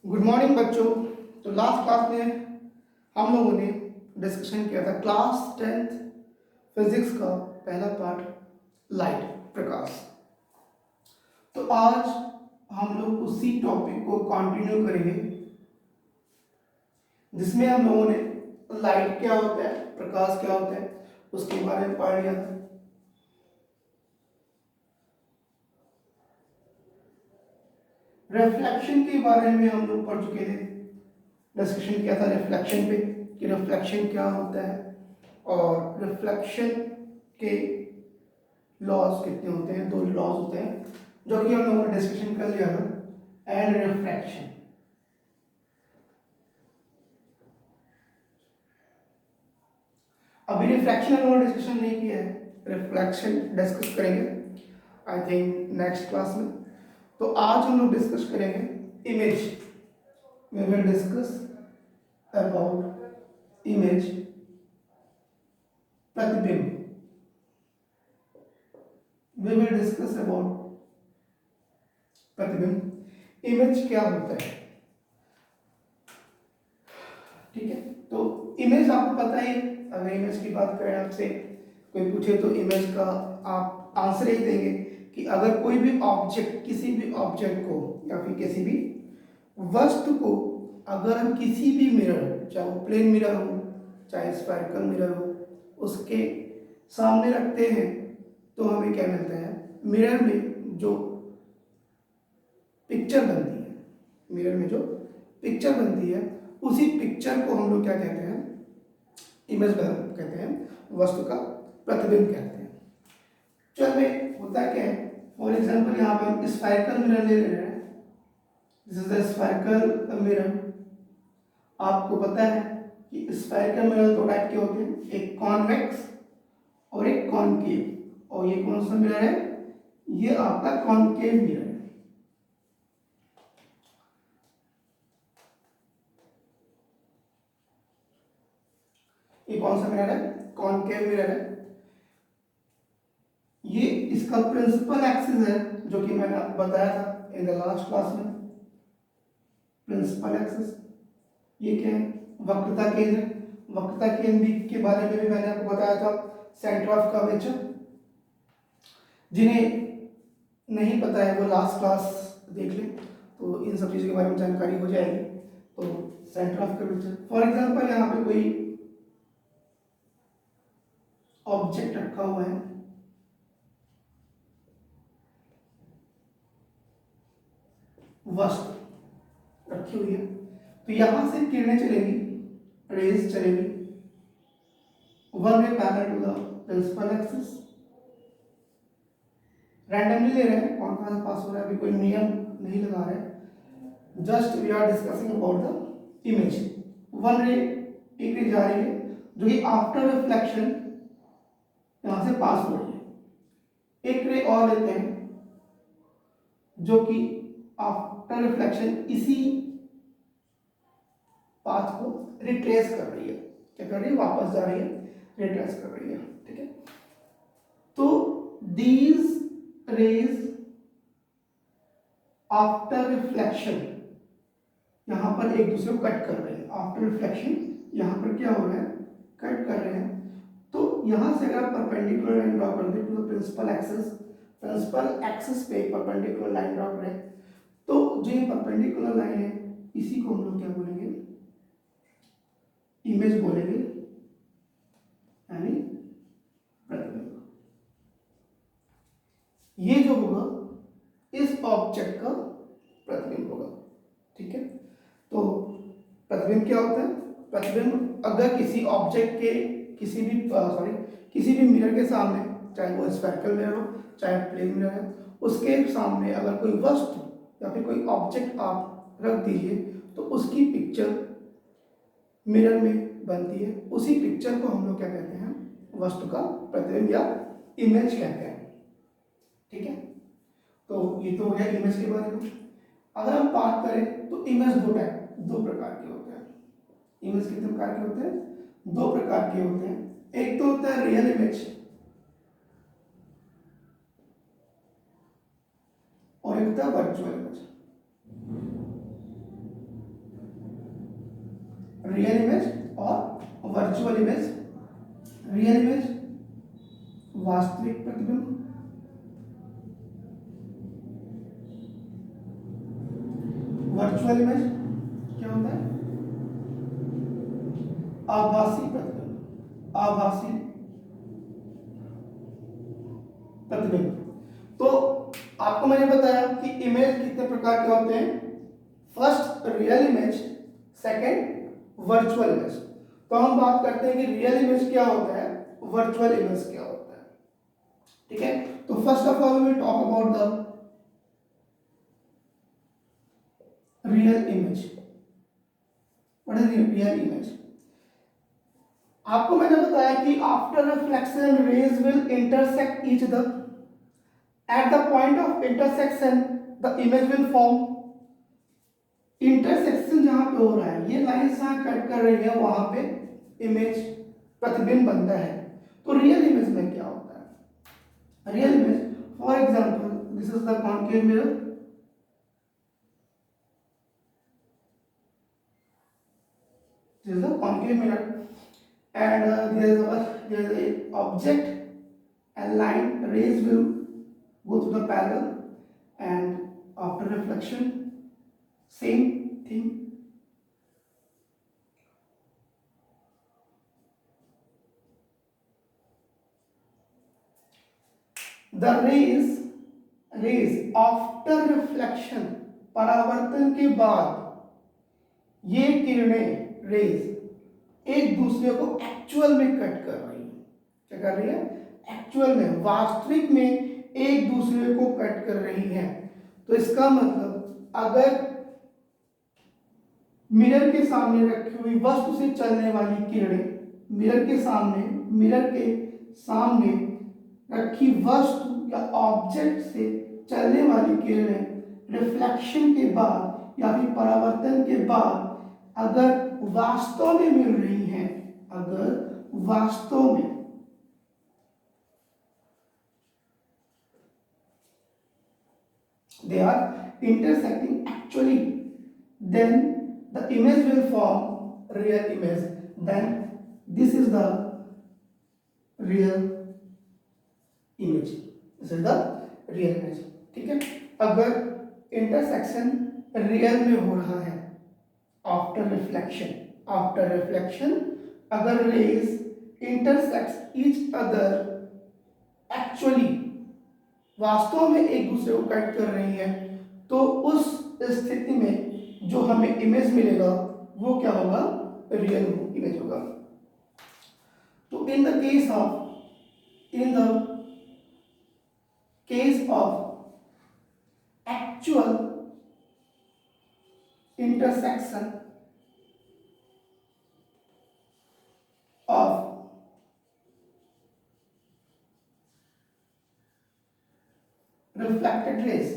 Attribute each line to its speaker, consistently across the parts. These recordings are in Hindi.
Speaker 1: गुड मॉर्निंग बच्चों। तो लास्ट क्लास में हम लोगों ने डिस्कशन किया था क्लास 10th फिजिक्स का पहला पार्ट लाइट, प्रकाश। तो आज हम लोग उसी टॉपिक को कंटिन्यू करेंगे जिसमें हम लोगों ने लाइट क्या होता है, प्रकाश क्या होता है, उसके बारे में पढ़ लिया था। रिफ्लेक्शन के बारे में हम लोग पढ़ चुके थे, डिस्कशन किया था रिफ्लेक्शन पे कि रिफ्लेक्शन क्या होता है और रिफ्लेक्शन के लॉज कितने होते हैं। दो लॉज होते हैं जो कि हम लोगों ने डिस्कशन कर लिया था, एंड रिफ्रैक्शन। अभी रिफ्रैक्शन हम लोगों ने डिस्कशन नहीं किया है, रिफ्लेक्शन डिस्कस करेंगे आई थिंक नेक्स्ट क्लास में। तो आज हम लोग डिस्कस करेंगे image. We will discuss about image, प्रतिबिंब। वी विल डिस्कस अबाउट प्रतिबिंब। इमेज क्या होता है, ठीक है। तो इमेज आपको पता ही, अगर इमेज की बात करें आपसे कोई पूछे तो इमेज का आप आंसर ही देंगे कि अगर कोई भी ऑब्जेक्ट, किसी भी ऑब्जेक्ट को या फिर किसी भी वस्तु को अगर हम किसी भी मिरर, चाहे वो प्लेन मिरर हो चाहे स्फेरिकल मिरर हो, उसके सामने रखते हैं तो हमें क्या मिलता है। मिरर में जो पिक्चर बनती है, मिरर में जो पिक्चर बनती है, उसी पिक्चर को हम लोग क्या कहते हैं, इमेज कहते हैं, वस्तु का प्रतिबिंब कहते हैं। चलिए होता क्या है, फॉर एग्जांपल यहाँ पे हम स्फेरिकल मिरर ले रहे हैं। This is the spherical mirror. आपको पता है कि स्फेरिकल मिरर दो टाइप के होते हैं, एक कॉन्वेक्स और एक कॉनकेव। और ये कौन सा मिरर है, ये आपका कॉनकेव मिरर है। ये कौन सा मिरर है, कॉनकेव मिरर है। ये इसका प्रिंसिपल एक्सिस है जो कि मैंने आपको बताया था इन द लास्ट क्लास में। प्रिंसिपल एक्सिस ये क्या है, वक्रता केंद्र। वक्रता केंद्र के बारे में भी मैंने आपको बताया था, सेंटर ऑफ कर्वेचर। जिन्हें नहीं पता है वो लास्ट क्लास देख लें, तो इन सब चीज़ों के बारे में जानकारी हो जाएगी। तो centre of curvature, for example यहाँ पे कोई ऑब्जेक्ट रखा हुआ है, वस्तु रखी हुई है, तो यहां से किरणें चलेंगी, रेज चलेंगी, one way parallel to the principal axis. Randomly ले रहे हैं, कौन कहाँ से पास हो रहा है, अभी कोई नियम नहीं लगा रहे हैं, just we are discussing about the image. One ray, एक रे जा रही है जो कि आफ्टर रिफ्लेक्शन यहां से पास हो रही है। एक रे और लेते हैं जो कि आफ्टर रिफ्लेक्शन इसी पाथ को रिट्रेस कर रही है। क्या कर रही है, वापस जा रही है, रिट्रेस कर रही है, ठीक है। तो दीज रेज आफ्टर रिफ्लेक्शन यहां पर एक दूसरे को कट कर रहे हैं। आफ्टर रिफ्लेक्शन यहां पर क्या हो रहा है, कट कर रहे हैं। तो यहां से अगर परपेंडिकुलर लाइन ड्रॉ कर दें to the principal axis, principal axis पे परपेंडिकुलर लाइन ड्रॉ करें, तो जो ये परपेंडिकुलर लाइन है इसी को हम लोग क्या बोलेंगे, इमेज बोलेंगे, यानी प्रतिबिंब। ये जो होगा इस ऑब्जेक्ट का प्रतिबिंब होगा, ठीक है। तो प्रतिबिंब क्या होता है, प्रतिबिंब अगर किसी ऑब्जेक्ट के किसी भी मिरर के सामने, चाहे वो स्फेरिकल मिरर हो चाहे प्लेन मिरर है, उसके सामने अगर कोई वस्तु या फिर कोई ऑब्जेक्ट आप रख दीजिए तो उसकी पिक्चर मिरर में बनती है। उसी पिक्चर को हम लोग क्या कहते हैं, वस्तु का प्रतिबिंब या इमेज कहते हैं, ठीक है। तो ये तो हो गया इमेज के बारे में। अगर हम बात करें तो इमेज दो प्रकार के होते हैं। इमेज कितने प्रकार के होते हैं, दो प्रकार के होते हैं। एक तो होता है रियल इमेज और एक होता है वर्चुअल इमेज। रियल इमेज और वर्चुअल इमेज। रियल इमेज वास्तविक प्रतिबिंब, वर्चुअल इमेज क्या होता है? आभासी प्रतिबिंब, आभासी प्रतिबिंब। तो आपको मैंने बताया कि इमेज कितने प्रकार के होते हैं। First real image, second virtual image. तो हम बात करते हैं कि रियल इमेज क्या होता है, वर्चुअल इमेज क्या होता है। ठीक है, तो first of all we will talk about the real image. What is real image? आपको मैंने बताया कि after reflection rays will intersect each other, at the point of intersection the image will form. Intersection जहां पे हो रहा है, ये लाइन जहां कट कर रही है, वहां पे इमेज प्रतिबिंब बनता है। तो रियल इमेज में क्या होता है? Real image, for example this is the concave mirror, this is the concave mirror, and there is a object and line rays will go through the parallel, and after reflection same thing. The rays after reflection, परावर्तन के बाद ये किरणें रेज एक दूसरे को एक्चुअल में कट कर रही है। क्या कर रही है? एक्चुअल में, वास्तविक में एक दूसरे को कट कर रही है। तो इसका मतलब अगर मिरर के सामने रखी हुई वस्तु से चलने वाली किरणें, मिरर के सामने रखी वस्तु या ऑब्जेक्ट से चलने वाली किरणें रिफ्लेक्शन के बाद या फिर परावर्तन के बाद अगर वास्तव में मिल रही हैं, अगर वास्तव में they are intersecting actually, then the image will form real image. Then this is the real image. This is the real image. ठीक है, अगर इंटरसेक्शन रियल में हो रहा है आफ्टर रिफ्लेक्शन अगर rays intersect each other actually, वास्तव में एक दूसरे को कट कर रही है, तो उस स्थिति में जो हमें इमेज मिलेगा वो क्या होगा? रियल इमेज होगा। तो in the case of actual intersection of reflected rays,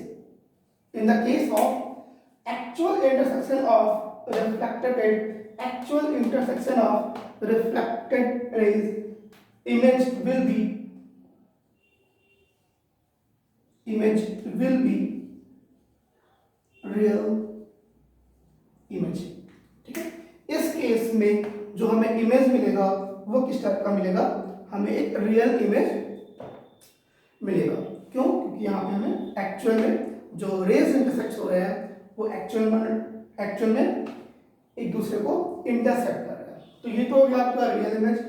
Speaker 1: in the case of actual intersection of reflected rays, image will be real image। ठीक है, इस केस में जो हमें इमेज मिलेगा वो किस टाइप का मिलेगा? हमें एक रियल इमेज मिलेगा। क्यों? क्योंकि यहाँ पे हमें एक्चुअल में जो रेज इंटरसेक्ट हो रहे हैं वो एक्चुअल में एक दूसरे को इंटरसेक्ट कर रहे हैं। तो ये तो हो गया आपका रियल इमेज।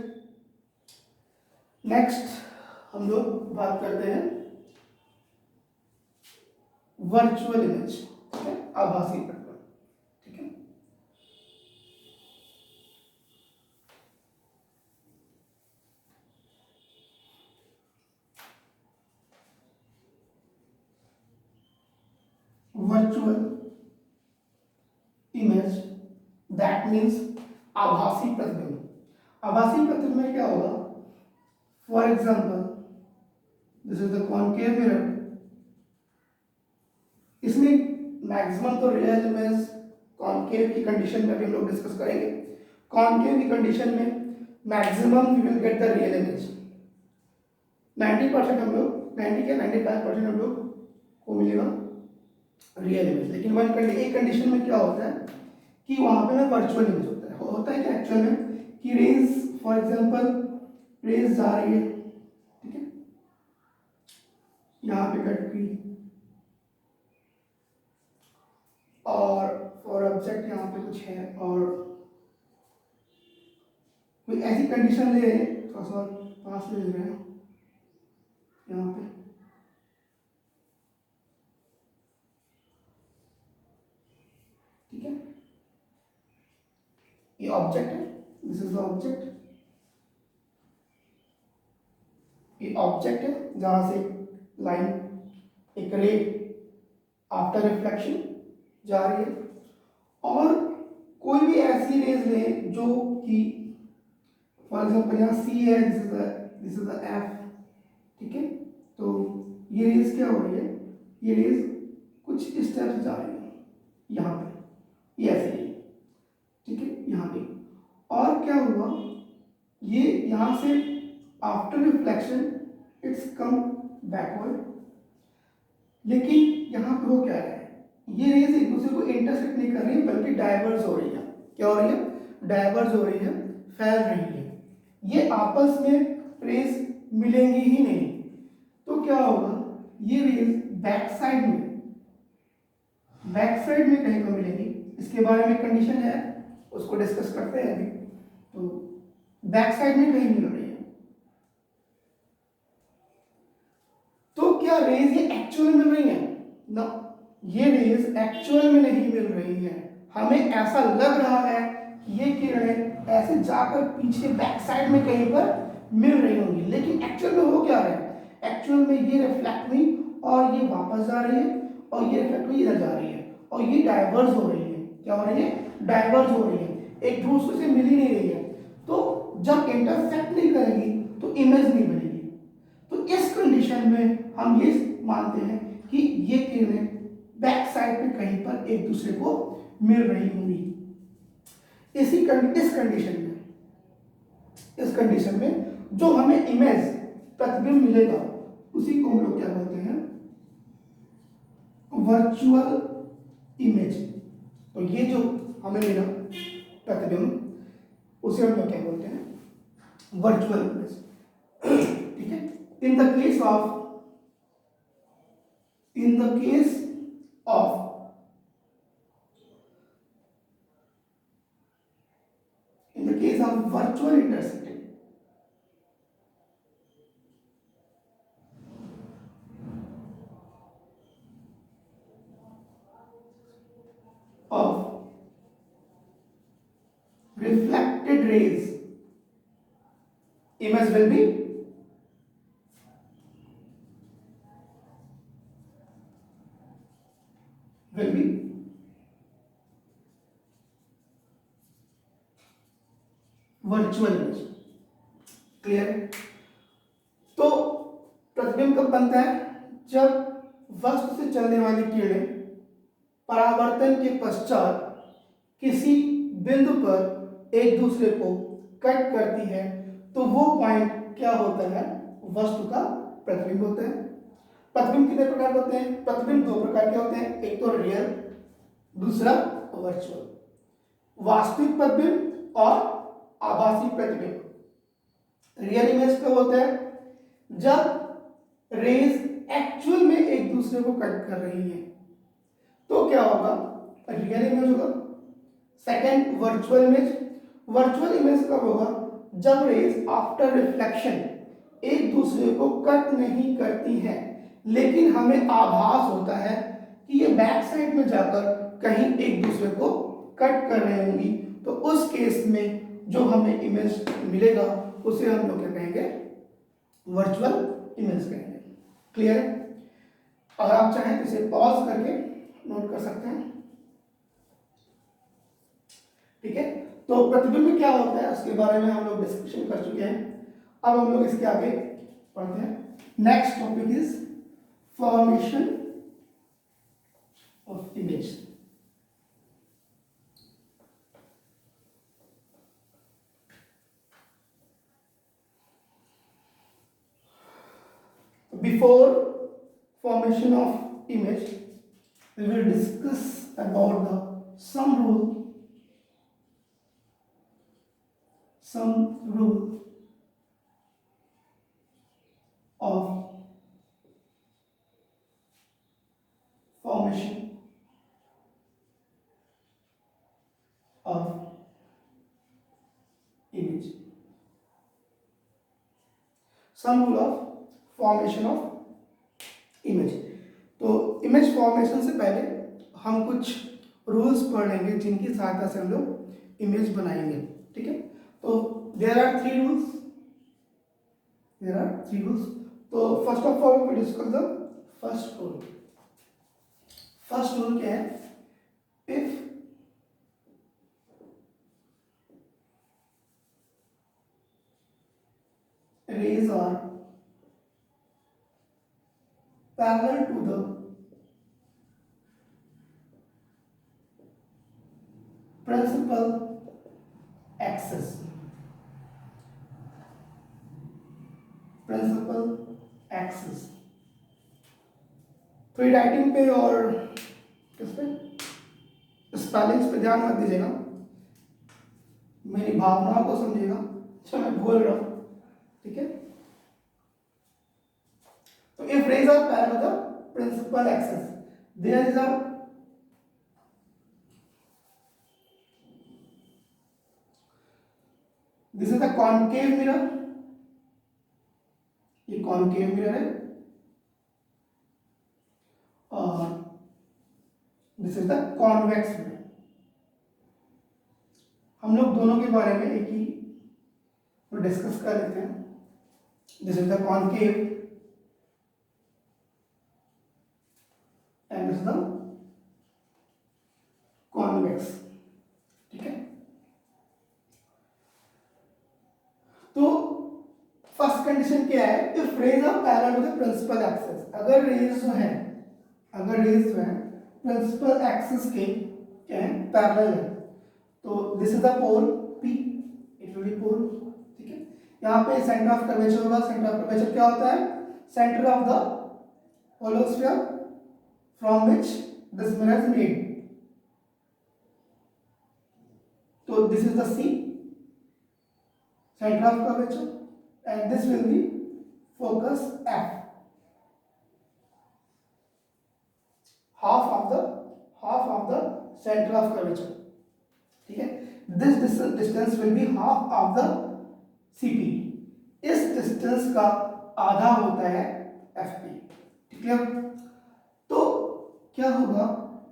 Speaker 1: नेक्स्ट हम लोग बात करते हैं वर्चुअल इमेज, ठीक है, आभासी प्रतिबिंब। ठीक है, वर्चुअल इमेज दैट मीन्स आभासी प्रतिबिंब। आभासी प्रतिबिंब में क्या होगा? For example this is the concave mirror, इसमें मैक्सिमम तो रियल इमेज कॉनकेव की कंडीशन में भी हम लोग डिस्कस करेंगे। कॉनकेव की कंडीशन में maximum we will get the real image. 90% हम लोग 90 के 95% हम लोग को मिलेगा रियल इमेज। लेकिन एक कंडीशन में क्या होता है कि वहां पे वर्चुअल इमेज होता है। है। होता है क्या एक्चुअल में कि रेज फॉर एग्जांपल रेज जा रही है, ठीक है, यहाँ पे कट गई और फॉर ऑब्जेक्ट यहाँ पे कुछ है और कोई ऐसी कंडीशन ले रहे हैं, थोड़ा सा पास ले रहे हैं यहाँ पे, ठीक है, ये ऑब्जेक्ट है, दिस इज द ऑब्जेक्ट, ये ऑब्जेक्ट है जहां से लाइन एक रे आफ्टर रिफ्लेक्शन जा रही है। और कोई भी ऐसी रेज लें जो कि फॉर एग्जांपल यहाँ सी है, दिस इज द एफ, ठीक है, तो ये रेज क्या हो रही है, ये रेज कुछ इस तरह से जा रही है यहाँ पे, ये ऐसे ही, ठीक है, यहाँ पे, और क्या हुआ, ये यहाँ से after reflection it's come backward, लेकिन यहाँ पे हो क्या है, ये रेज एक दूसरे को इंटरसेक्ट नहीं कर रही है बल्कि डाइवर्ज हो रही है। क्या हो रही है, डाइवर्ज हो रही है, फैल रही है, ये आपस में रेज मिलेंगी ही नहीं। तो क्या होगा, ये रेज बैक साइड में कहीं पर मिलेगी, इसके बारे में कंडीशन है, उसको डिस्कस करते हैं अभी। तो बैक साइड में कहीं मिल रही है, तो क्या रेज ये एक्चुअल मिल रही है ना, ये रेज एक्चुअल में नहीं मिल रही है, हमें ऐसा लग रहा है कि ये किरणें ऐसे जाकर पीछे बैक साइड में कहीं पर मिल रही होंगी, लेकिन एक्चुअल में हो क्या रहा है, एक्चुअल में ये रिफ्लेक्ट हुई और ये वापस जा रही है और ये रिफ्लेक्ट हुई इधर जा रही है और ये डाइवर्ज हो रही है। क्या हो रही है, डाइवर्ज हो रही है, एक दूसरे से मिल ही नहीं रही है। तो जब इंटरसेक्ट नहीं करेगी तो इमेज नहीं बनेगी। तो इस कंडीशन में हम ये मानते हैं कि ये किरणें बैक साइड पे कहीं पर एक दूसरे को मिल रही होंगी। इस कंडीशन में जो हमें इमेज प्रतिबिंब मिलेगा उसी को हम लोग क्या बोलते हैं, वर्चुअल इमेज। तो ये जो हमें मिला प्रतिबिंब उसे हम लोग क्या बोलते हैं, वर्चुअल इमेज, ठीक है। In the case of virtual intercepting of reflected rays, image will be virtual image. Clear? तो प्रतिबिंब कब बनता है, जब वस्तु से चलने वाली किरणें परावर्तन के पश्चात किसी बिंदु पर एक दूसरे को कट करती है, तो वो पॉइंट क्या होता है, वस्तु का प्रतिबिंब होता है। प्रतिबिंब कितने प्रकार के होते हैं, प्रतिबिंब दो प्रकार के होते हैं, एक तो रियल, दूसरा वर्चुअल। वास्तविक प्रतिबिंब और आभासी प्रतिबिंब। रियल इमेज कब होता है, जब रेज एक्चुअल में एक दूसरे को कट कर रही है, तो क्या होगा, रियल इमेज होगा। Second virtual image. Virtual image कब होगा, जब रेज आफ्टर रिफ्लेक्शन एक दूसरे को कट नहीं करती है, लेकिन हमें आभास होता है कि ये बैक साइड में जाकर कहीं एक दूसरे को कट कर रही होंगी। तो उस केस में जो हमें इमेज मिलेगा उसे हम लोग क्या कहेंगे, वर्चुअल इमेज कहेंगे। क्लियर है? अगर आप चाहें तो इसे पॉज करके नोट कर सकते हैं, ठीक है। तो प्रतिबिंब क्या होता है उसके बारे में हम लोग डिस्कशन कर चुके हैं। अब हम लोग इसके आगे पढ़ते हैं। Next topic is formation of image. Before formation of image, we will discuss about the some rule some rule of formation of image, some rule of formation of image। तो इमेज फॉर्मेशन से पहले हम कुछ रूल्स पढ़ लेंगे जिनकी सहायता से हम लोग इमेज बनाएंगे, ठीक है। तो देयर आर थ्री रूल्स। तो first of all we discuss the first rule. First rule क्या है? If rays are parallel to the principal axis, free writing पे और किस पे, स्पेलिंग्स पे ध्यान मत दीजिएगा, मेरी भावनाओं को समझिएगा जो मैं बोल रहा हूं, ठीक है। तो if rays are parallel to the principal axis, there is a this is the concave mirror, ये कॉनकेव मिरर है, और this is the convex mirror. हम लोग दोनों के बारे में एक ही डिस्कस कर लेते हैं। This is the concave and this is the convex, ठीक है। तो फर्स्ट कंडीशन क्या है? If rays are parallel to the principal axis, अगर रेज जो है प्रिंसिपल एक्सिस के क्या है, पैरेलल है, तो this is the pole P, it will be pole, ठीक है। यहाँ पे सेंटर ऑफ कर्वेचर होगा। सेंटर ऑफ कर्वेचर क्या होता है? Centre of the hollow sphere from which this mirror is made. तो this is the C, center of curvature, and this will be focus F, half of the center of curvature, ठीक है। this distance will be half of the CP, इस डिस्टेंस का आधा होता है FP, ठीक है। तो क्या होगा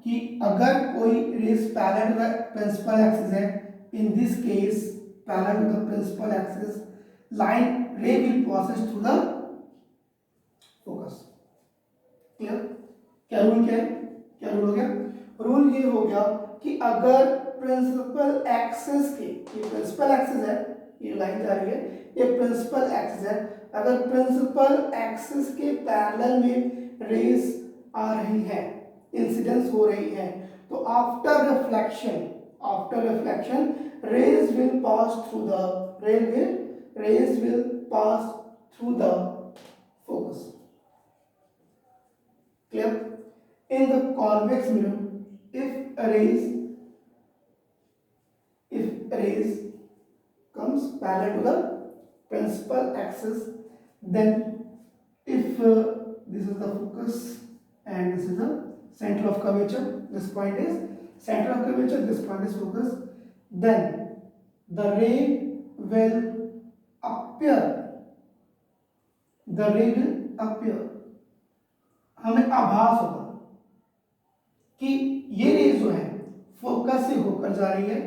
Speaker 1: कि अगर कोई rays parallel to the principal axis है, in this case parallel to the principal axis, line ray will passes through the focus, clear? क्या रूल क्या है? क्या रूल हो गया? रूल ये हो गया कि अगर प्रिंसिपल एक्सिस के, ये प्रिंसिपल एक्सिस है, ये लाइन जा रही है, ये प्रिंसिपल एक्सिस है, अगर प्रिंसिपल एक्सिस के पैरेलल में रेज आ रही है, इंसिडेंस हो रही है, तो after reflection rays will pass through the focus, clear? In the convex mirror, if rays comes parallel to the principal axis, then if this is the focus and this is the center of curvature, this point is center of curvature, this point is focus, then the ray will appear, हमें आभास होगा कि ये रेज जो है फोकस से होकर जा रही है,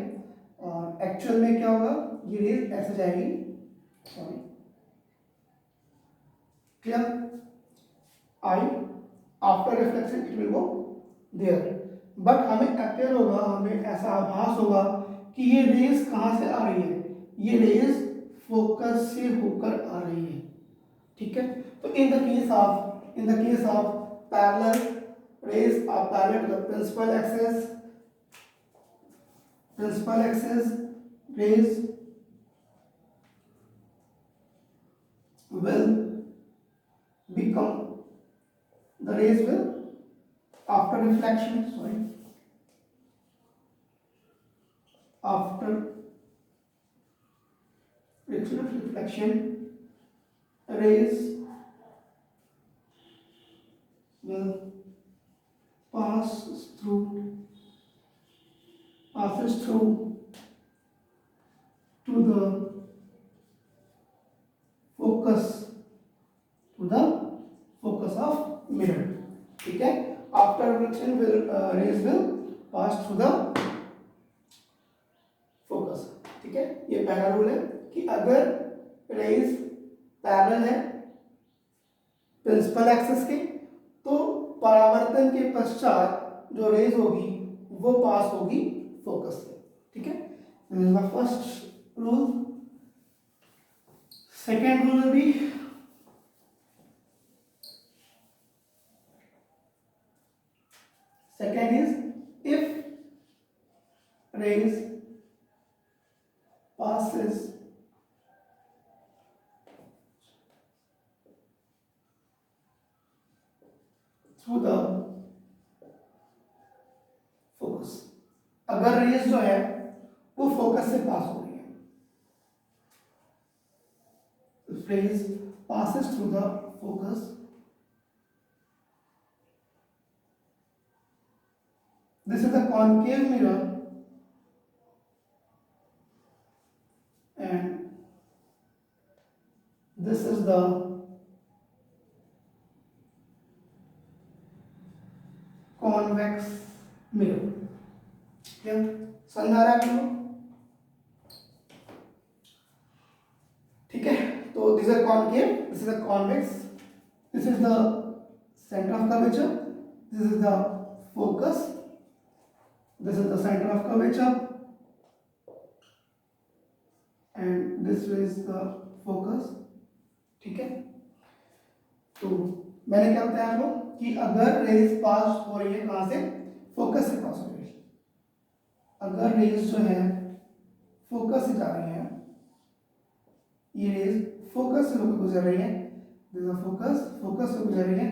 Speaker 1: और एक्चुअल में क्या होगा, ये रेज ऐसे जाएगी, sorry, clear? I after reflection it will go there, but हमें अपियर होगा, हमें ऐसा आभास होगा कि ये रेज कहां से आ रही है, ये रेज फोकस से होकर आ रही है, ठीक है। तो in the case of parallel rays are parallel to the principal axis, rays will after reflection, after reflection rays will passes through to the focus of mirror. ठीक है, after reflection rays will pass through the focus. ठीक है, ये पहला रूल है कि अगर रेज पैरेलल है प्रिंसिपल एक्सिस के तो परावर्तन के पश्चात जो रेज होगी वो पास होगी फोकस से. ठीक है, this is the first rule. Second rule भी second is if rays passes through the focus, अगर रेज जो है वो फोकस से पास हो रही है, if rays passes through the focus, this is the concave mirror and this is the convex mirror. क्या समझ आ रहा है आपको? ठीक है, तो this is concave, this is a convex, this is the center of curvature, this is the focus, this is the center of curvature and this is the focus. ठीक है, तो मैंने क्या बताया आपको कि अगर रेज पास हो रही है कहां से, फोकस से पास हो रही है, अगर रेज जो है फोकस से जा रही है, ये रेज फोकस से होकर गुजर रही है, दिस इज फोकस से गुजर रही है,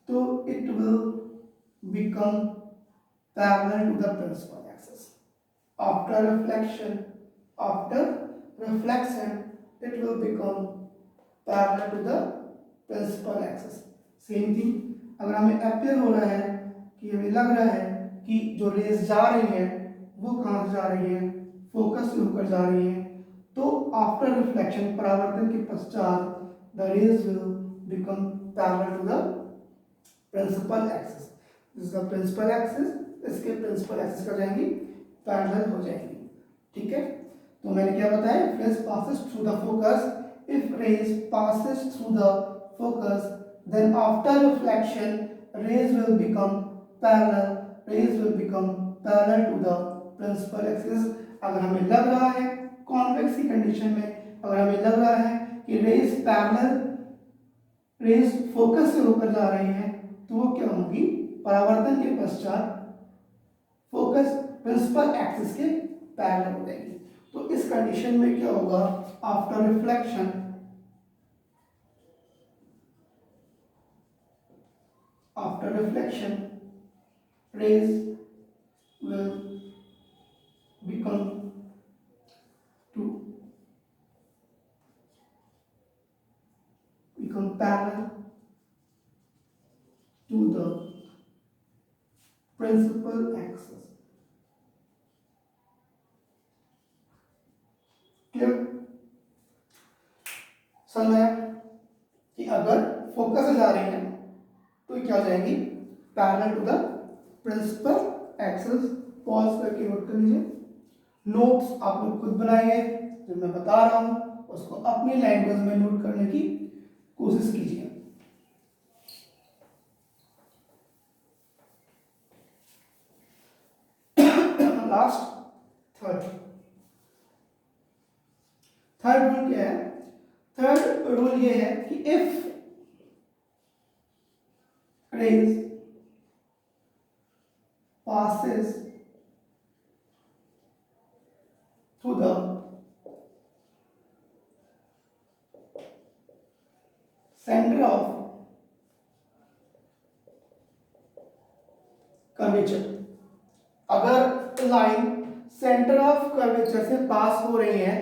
Speaker 1: तो it will become parallel to the principal axis. After reflection it will become parallel to the principal axis. Same thing, अगर हमें अपीयर हो रहा है कि हमें लग रहा है कि जो रेज जा रही है वो कहाँ से जा रही है, फोकस से होकर जा रही है, तो आफ्टर रिफ्लेक्शन परावर्तन के पश्चात the rays will become parallel to the principal axis. This is the principal axis, इसके प्रिंसिपल एक्सिस कर जाएंगी, पैरेलल हो जाएंगी. ठीक है, तो मैंने क्या बताया, raise passes through the focus, if rays passes through the focus then after reflection rays will become parallel to the principal axis. अगर हमें लग रहा है कॉन्वेक्स की कंडीशन में, अगर हमें लग रहा है कि रेज फोकस से होकर जा रही है तो वो क्या होगी, परावर्तन के पश्चात फोकस प्रिंसिपल एक्सिस के पैरेलल हो जाएगी. तो इस कंडीशन में क्या होगा, after reflection rays will become parallel to the principal axis. समझ आया कि अगर फोकस से जा रही है तो क्या हो जाएगी, parallel to the principal axis. Pause करके नोट कर लीजिए, नोट्स आप लोग खुद बनाइए, जो मैं बता रहा हूं उसको अपनी लैंग्वेज में नोट करने की कोशिश कीजिए. लास्ट थर्ड रूल क्या है, थर्ड रूल ये है कि if rays passes through the center of curvature, अगर लाइन सेंटर ऑफ कर्वेचर से पास हो रही है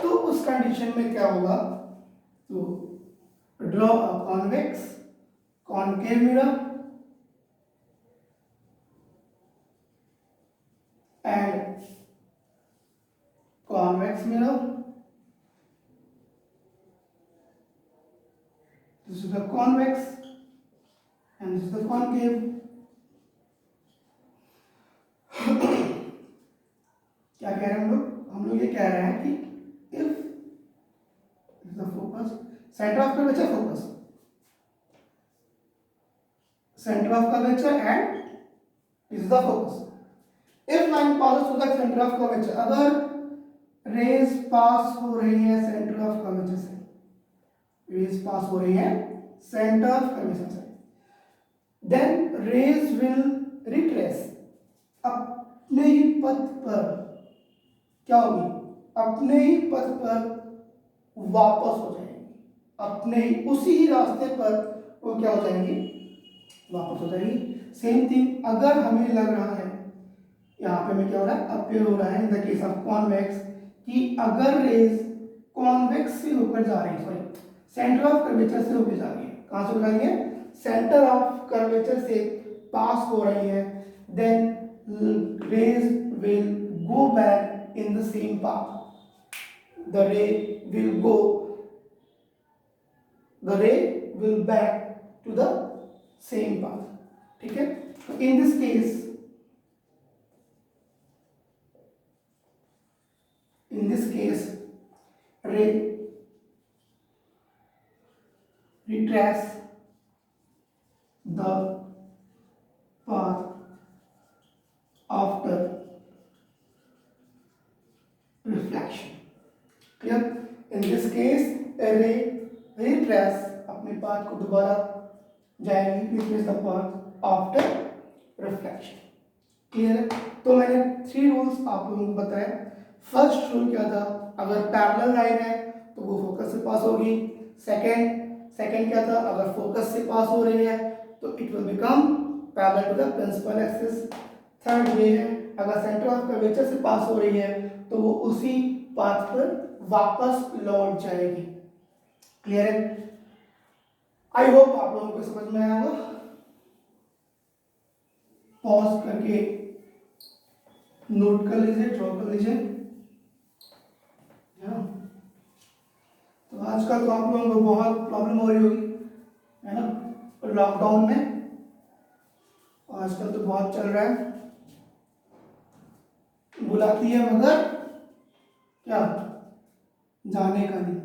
Speaker 1: तो उस कंडीशन में क्या होगा, तो draw a convex concave mirror and convex mirror. This is the convex and this is the concave. क्या कह रहे हैं हम लोग ये कह रहे हैं कि if the focus center of curvature focus center of curvature and this is the focus. If line passes through the center of curvature, अगर रेज पास हो रही है सेंटर ऑफ कर्वेचर से, रेज पास हो रही है सेंटर ऑफ कर्वेचर से, देन रेज विल रिट्रेस, अपने ही पथ पर क्या होगी, अपने ही पथ पर वापस हो जाएंगी, अपने ही उसी ही रास्ते पर वो क्या हो जाएंगी, वापस हो जाएगी. सेम थिंग अगर हमें लग रहा है यहाँ पे हमें क्या हो रहा है, अपीयर हो रहा है in the case of convex कि अगर रेज कॉन्वेक्स से होकर जा रही है, सॉरी सेंटर ऑफ कर्वेचर से होकर जा रही है, कहाँ से होकर जा रही है, सेंटर ऑफ कर्वेचर से पास हो रही है, then rays will go back in the same path, the ray will back to the same path. ठीक है, तो in this case ray retrace the path after reflection. Clear? In this case a ray retrace अपने पाथ को दोबारा जाएगी, retrace the path after reflection. Clear है? तो मैंने 3 रूल्स आप लोगों को बताया. फर्स्ट रूल क्या था, अगर पैरेलल लाइन है तो वो फोकस से पास होगी. सेकंड क्या था, अगर फोकस से पास हो रही है तो it will become parallel to the principal axis. Third ये है, अगर सेंटर ऑफ कर्वेचर से पास हो रही है तो वो उसी पाथ पर वापस लौट जाएगी. क्लियर है? आई होप आप लोगों को समझ में आया होगा. पॉज करके नोट कर लीजिए, ड्रॉ कर लीजिए. तो आजकल तो आप लोगों को बहुत प्रॉब्लम हो रही होगी, है ना, लॉकडाउन में आजकल तो बहुत चल रहा है. बुलाती है मगर क्या जाने का नहीं.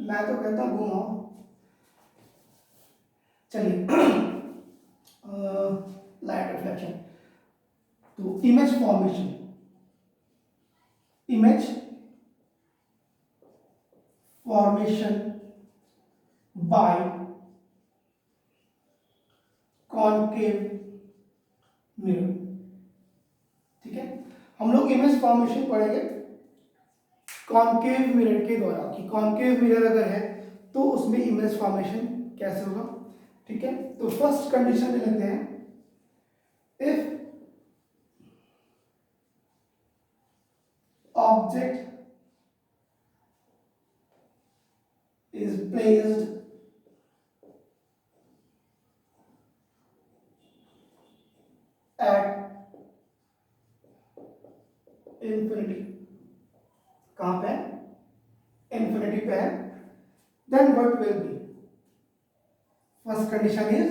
Speaker 1: मैं तो कहता हूँ घुमाओ. चलिए लाइट रिफ्लेक्शन. तो image formation by concave mirror. ठीक है, हम लोग इमेज फॉर्मेशन पढ़ेंगे कॉनकेव मिरर के द्वारा कि कॉनकेव मिरर अगर है तो उसमें इमेज फॉर्मेशन कैसे होगा. ठीक है, तो फर्स्ट कंडीशन ले लेते हैं. If object is placed at infinity, कहाँ पे, infinity पे है, then what will be? First condition is,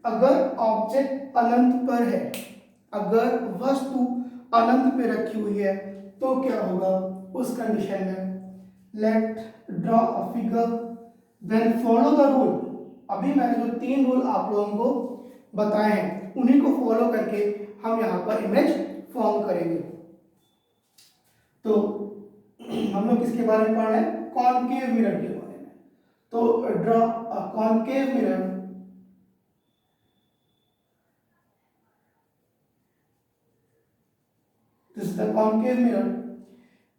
Speaker 1: अगर ऑब्जेक्ट अनंत पर है, अगर वस्तु अनंत पे रखी हुई है तो क्या होगा उस कंडीशन में. Let draw a figure, then follow the rule. अभी मैंने जो 3 रूल आप लोगों को बताए हैं उन्हीं को फॉलो करके हम यहाँ पर इमेज फॉर्म करेंगे. तो हम लोग किसके बारे में पढ़ रहे हैं, कॉनकेव मिरर के बारे में. तो draw a concave mirror this is the concave mirror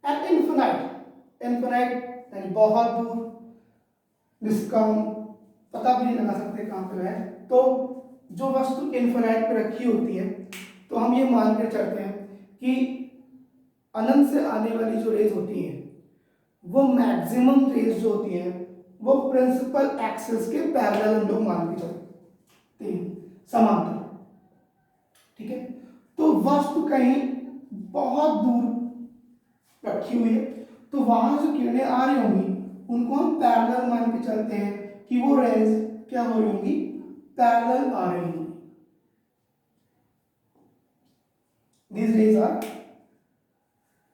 Speaker 1: at infinite यानी बहुत दूर, जिसका हम पता भी नहीं लगा सकते कहाँ पे है. तो जो वस्तु इनफिनाइट पे रखी होती है तो हम ये मान कर चलते हैं कि अनंत से आने वाली जो रेज होती हैं वो मैक्सिमम रेज जो होती हैं वो प्रिंसिपल एक्सिस के पैरेलल हम लोग मान के चलते हैं, समांतर। ठीक है, तो वस्तु कहीं बहुत दूर रखी हुई है तो वहां जो किरणें आ रही होंगी उनको हम पैरेलल मान के चलते हैं कि वो रेज क्या हो रही होंगी, पैरेलल आ रही होंगी। These rays are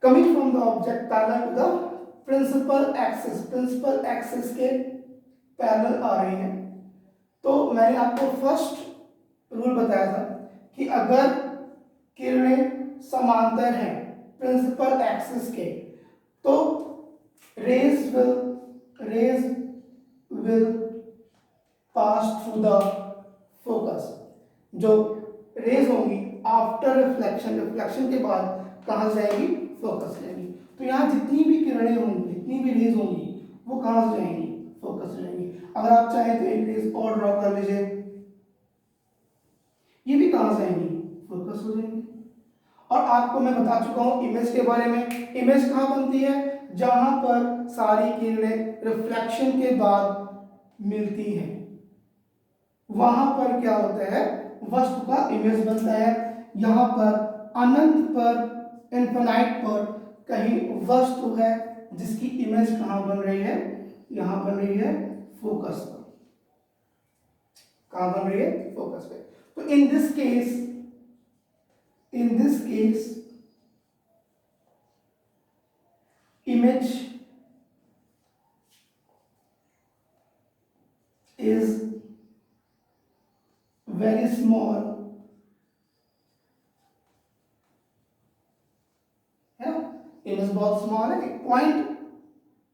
Speaker 1: coming from the object parallel to the principal axis, principal axis के पैरेलल आ रही हैं। तो मैंने आपको फर्स्ट रूल बताया था कि अगर किरणें समांतर हैं प्रिंसिपल एक्सिस के तो rays will pass through the focus. जो रेज होंगी आफ्टर रिफ्लेक्शन के बाद कहाँ जाएंगी, फोकस जाएंगी। तो यहाँ जितनी भी किरणें होंगी, जितनी भी रेज होंगी वो कहाँ से जाएंगी, फोकस जाएंगी। अगर आप चाहें तो एक रेज और ड्रॉ कर लीजिए, ये भी कहाँ से आएंगी, फोकस हो जाएंगी। और आपको मैं बता चुका हूँ इमेज के बारे में। इमेज कहाँ बनती है, जहां पर सारी किरणें रिफ्लेक्शन के बाद मिलती हैं वहां पर क्या होता है, वस्तु का इमेज बनता है। यहां पर अनंत पर, इनफिनाइट पर कहीं वस्तु है जिसकी इमेज कहां बन रही है, यहां बन रही है फोकस पर। कहां बन रही है, फोकस पे। तो इन this case image is very small, है ना, इमेज बहुत स्मॉल है। एक पॉइंट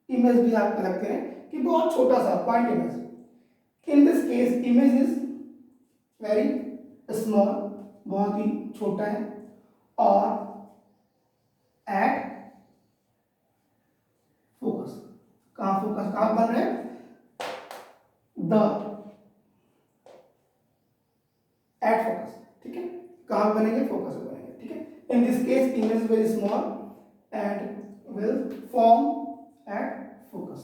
Speaker 1: इमेज भी आप लगते हैं कि बहुत छोटा सा point image. In this case image is very small, बहुत ही छोटा है। और एट फोकस, कहां फोकस कहां बन रहे हैं, द एट फोकस। ठीक है, कहां बनेंगे, फोकस में बनेंगे। ठीक है, in this case image very small and will form at focus.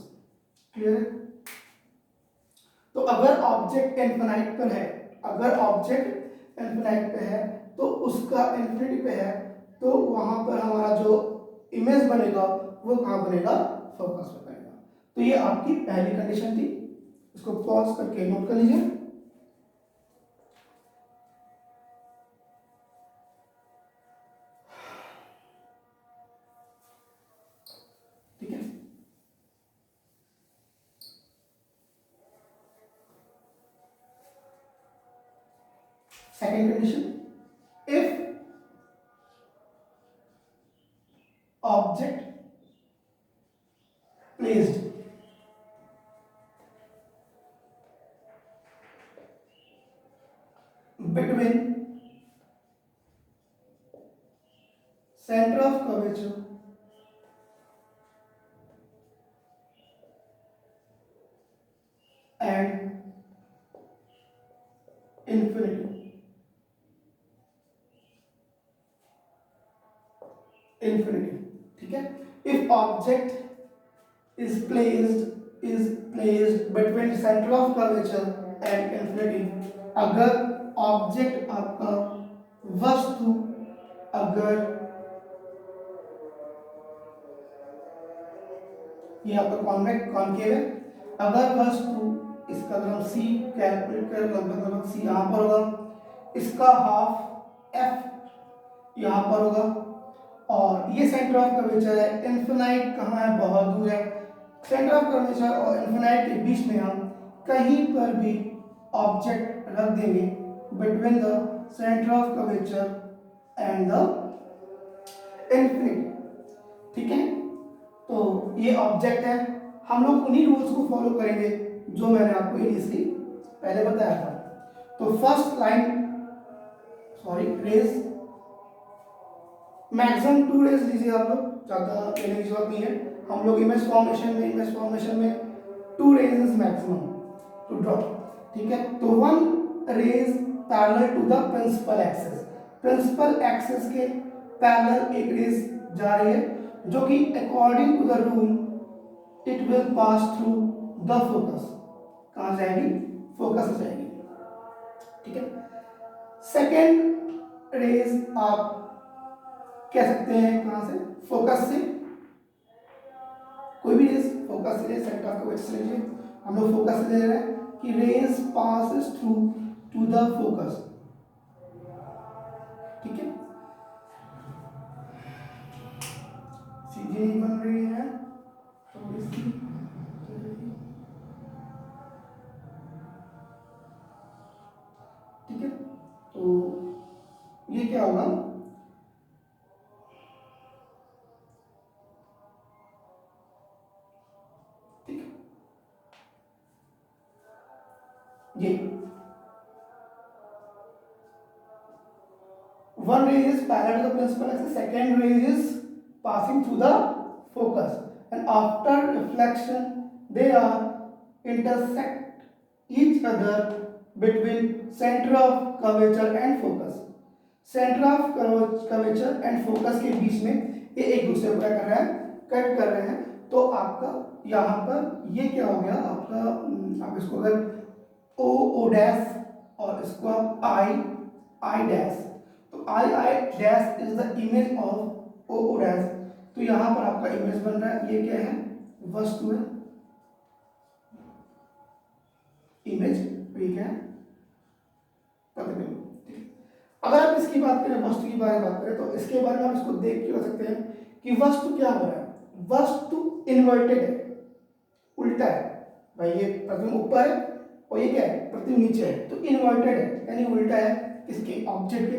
Speaker 1: Clear है। तो अगर ऑब्जेक्ट इनफिनाइट पर है, अगर ऑब्जेक्ट इनफिनाइट पे है तो उसका इन्फिनिटी पे है तो वहां पर हमारा जो इमेज बनेगा वो कहां बनेगा, फोकस पे बनेगा। तो ये आपकी पहली कंडीशन थी, इसको पॉज करके नोट कर लीजिए। ठीक है, second condition, if object placed between center of curvature and infinity, ठीक है। if object is placed between center of curvature and infinity, अगर ऑब्जेक्ट आपका वस्तु अगर ये आपका कॉन्केव है, अगर वस्तु इसका अगर हम सी कैलकुलेट करें लगभग सी यहाँ पर होगा, इसका हाफ एफ यहाँ पर होगा और ये सेंटर ऑफ कर्वेचर है। इन्फिनाइट कहाँ है, बहुत दूर है। सेंटर ऑफ कर्वेचर और इन्फिनाइट के बीच में हम कहीं पर भी ऑब्जेक्ट रख देंगे between the centre of curvature and the infinity. ठीक है, तो ये ऑब्जेक्ट है, हम लोग उन्हीं रूल्स को फॉलो करेंगे जो मैंने आपको इनिशियली पहले बताया था। तो first line, sorry rays, maximum 2 rays लीजिए आप लोग, ज़्यादा लेने की जरूरत नहीं है। हम लोग इमेज फॉर्मेशन में 2 rays is maximum to draw. ठीक है, तो 1 ray parallel to the principal axis, principal axis के पैरेलल एक रेज जा रही है, जो कि according to the rule it will pass through the focus. कहाँ जाएगी? फोकस से जाएगी। ठीक है। सेकेंड रेज आप कह सकते हैं कहाँ से? फोकस से। कोई भी रेज फोकस से, सेंटर ऑफ कर्वेचर से लीजिए, हम लोग फोकस से ले रहे हैं कि rays passes through to the focus. ठीक है, सीधी बन रही है थोड़ी सी। ठीक है, तो ये क्या होगा? ठीक है, ये one ray is parallel to the principal axis, second ray is passing through the focus, and after reflection they are intersect each other between center of curvature and focus. Centre of curvature and focus के बीच में ये एक दूसरे को क्या कर रहा है? कट कर रहे हैं। तो आपका यहाँ पर ये क्या हो गया आपका? आप इसको अगर ओ डैश और इसको आप आई डैश, तो I dash is the image of O dash. तो यहाँ पर आपका इमेज बन रहा है। ये क्या है? वस्तु है, इमेज। ये क्या है? प्रतिबिंब। अगर आप इसकी बात करें, वस्तु की बारे में बात करें, तो इसके बारे में आप इसको देख के हो सकते हैं कि वस्तु क्या हो रहा है? वस्तु इन्वर्टेड है, उल्टा है। भाई ये प्रतिबिंब ऊपर है और ये क्या है? प्रतिबिंब नीचे है, तो इन्वर्टेड है, यानी उल्टा है किसके? ऑब्जेक्ट के।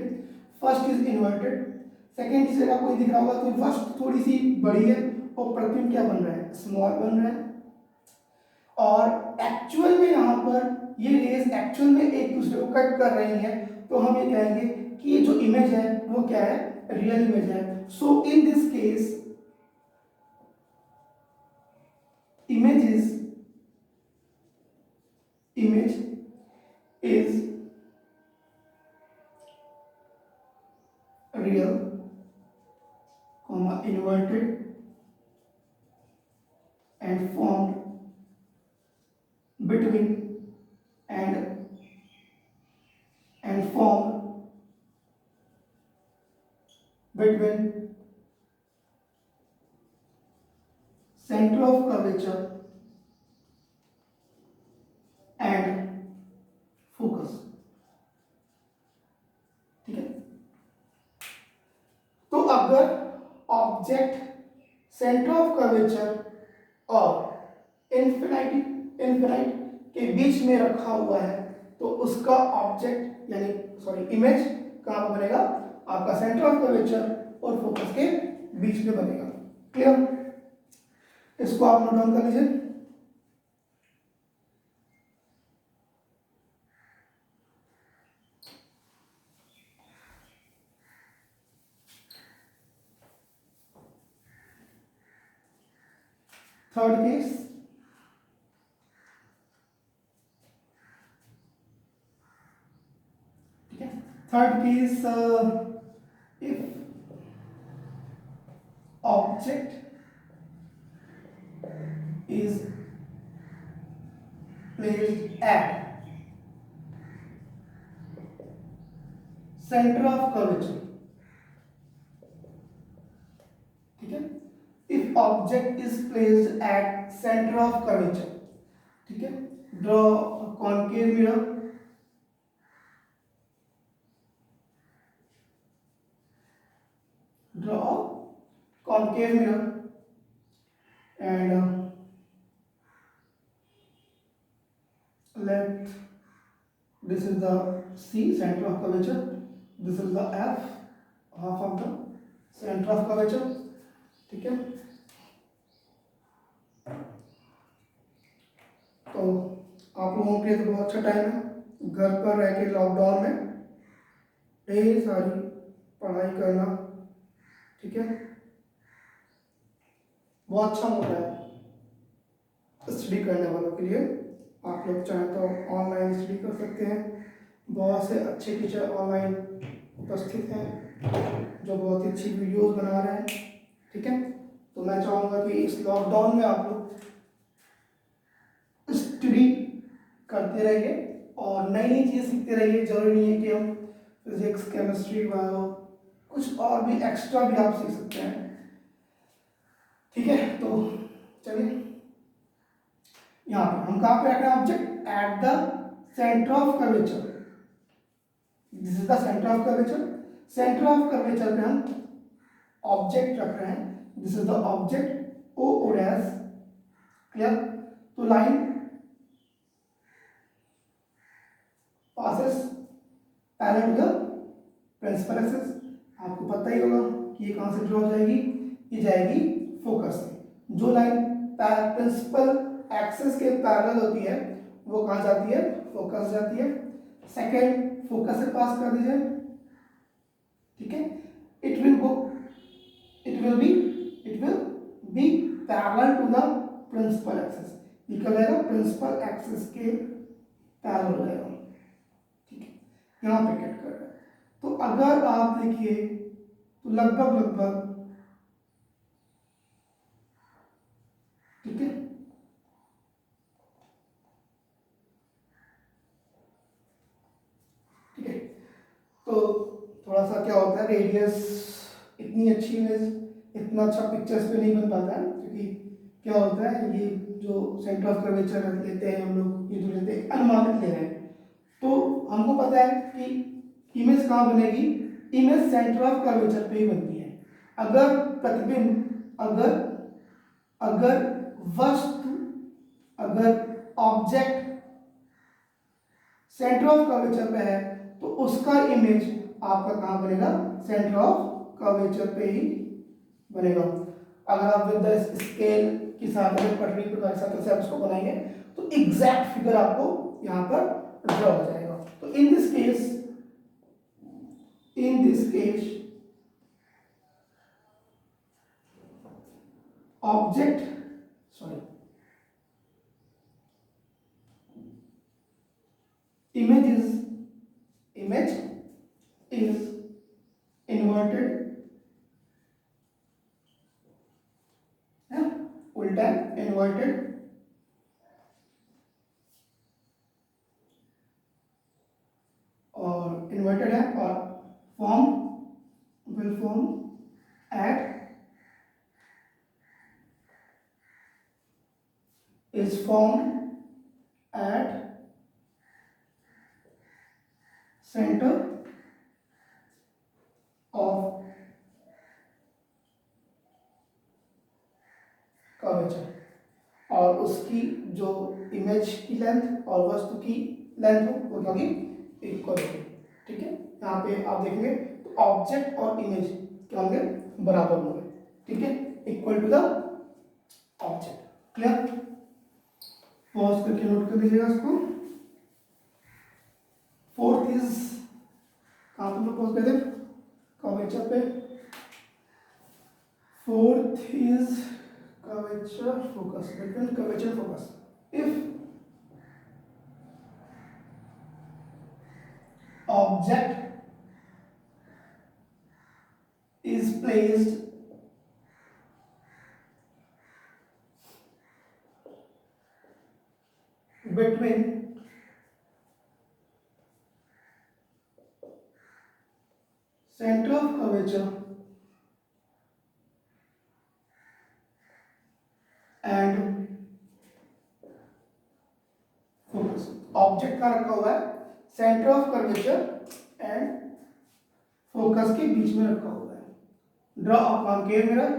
Speaker 1: First is inverted. सेकेंड चीज आपको ये दिख रहा होगा कि वस्तु थोड़ी सी बड़ी है और प्रतिबिंब क्या बन रहा है? स्मॉल बन रहा है। और एक्चुअल में यहाँ पर ये रेज एक्चुअल में एक दूसरे को कट कर रही है, तो हम ये कहेंगे कि ये जो इमेज है वो क्या है? रियल इमेज है। So in this case image is real, inverted and formed between and formed between center of curvature and focus। ठीक है, तो अगर ऑब्जेक्ट सेंटर ऑफ कर्वेचर और इन्फिनाइट के बीच में रखा हुआ है, तो उसका ऑब्जेक्ट यानी इमेज कहाँ पर बनेगा? आपका सेंटर ऑफ कर्वेचर और फोकस के बीच में बनेगा। क्लियर? इसको आप नोट डाउन कर लीजिए। थर्ड केस, ठीक है। Third case, if object is placed at center of curvature। ठीक है, if object is placed at center of curvature, ठीक है, draw a concave mirror, draw a concave mirror and let this is the C, center of curvature, this is the F, half of the center of curvature। ठीक है, तो आप लोगों के लिए तो बहुत अच्छा टाइम है, घर पर रह के लॉकडाउन में ढेर सारी पढ़ाई करना। ठीक है, बहुत अच्छा मौका है स्टडी करने वालों के लिए। आप लोग चाहें तो ऑनलाइन स्टडी कर सकते हैं। बहुत से अच्छे टीचर ऑनलाइन उपस्थित हैं जो बहुत ही अच्छी वीडियोस बना रहे हैं। ठीक है। तो मैं चाहूँगा कि इस लॉकडाउन में आप लोग स्टडी करते रहिए और नई नई चीज़ सीखते रहिए। जरूरी नहीं है कि हम फिजिक्स, केमिस्ट्री, बायो, कुछ और भी एक्स्ट्रा भी आप सीख सकते हैं। ठीक है, तो चलिए यहाँ पे हम कहाँ पे रख रहे हैं object? At the centre of curvature. This is the centre of curvature. Centre of curvature पे हम ऑब्जेक्ट रख रहे हैं। This is the object O और एस। क्लियर? तो line passes parallel to the principal axis. आपको पता ही होगा कि ये कहाँ से ड्रॉ हो जाएगी, ये जाएगी फोकस से। जो लाइन प्रिंसिपल एक्सिस के पैरेलल होती है वो कहाँ जाती है? फोकस जाती है। सेकेंड, फोकस से पास कर दीजिए। ठीक है, it will be parallel to the principal axis. ये क्या रहेगा? प्रिंसिपल एक्सिस के पैरेलल रहेगा। ठीक है, यहाँ पे कट कर रहे हैं। तो अगर आप देखिए तो लगभग ठीक है, ठीक है। तो थोड़ा सा क्या होता है, रेडियस इतनी अच्छी इमेज, इतना अच्छा पिक्चर्स पे नहीं बन पाता है, क्योंकि क्या होता है, ये जो सेंटर ऑफ कर्वेचर लेते हैं हम लोग, ये जो लेते हैं अनुमानित ले रहे हैं। तो हमको पता है कि इमेज कहाँ बनेगी? इमेज सेंटर ऑफ कर्वेचर पे ही बनती है। अगर प्रतिबिंब, अगर वस्तु, अगर ऑब्जेक्ट सेंटर ऑफ कर्वेचर पे है तो उसका इमेज आपका कहाँ बनेगा? सेंटर ऑफ कर्वेचर पे ही बनेगा। अगर आप विद द स्केल के साथ में पटरी प्रकार के साथ से आप उसको बनाएंगे तो एग्जैक्ट फिगर आपको यहाँ पर ड्रॉ हो जाएगा। तो इन this case object, sorry, image is inverted, है उल्टा इन्वर्टेड, और इन्वर्टेड है, और will form at is formed at center of curvature, और उसकी जो इमेज की लेंथ और वस्तु की लेंथ हो वो क्या होगी? इक्वल होगी। ठीक है, यहाँ पे आप देखेंगे तो ऑब्जेक्ट और इमेज क्या होंगे? बराबर होंगे। ठीक है, equal to the object. Clear? Pause करके नोट कर लीजिएगा इसको। फोर्थ इज, कहाँ पे पॉज कर दे? कर्वेचर पे। Fourth is curvature focus, between curvature focus. If object is placed between center of curvature and focus, object का रखा हुआ है centre of curvature and focus के बीच में रखा हुआ है। Draw a concave mirror.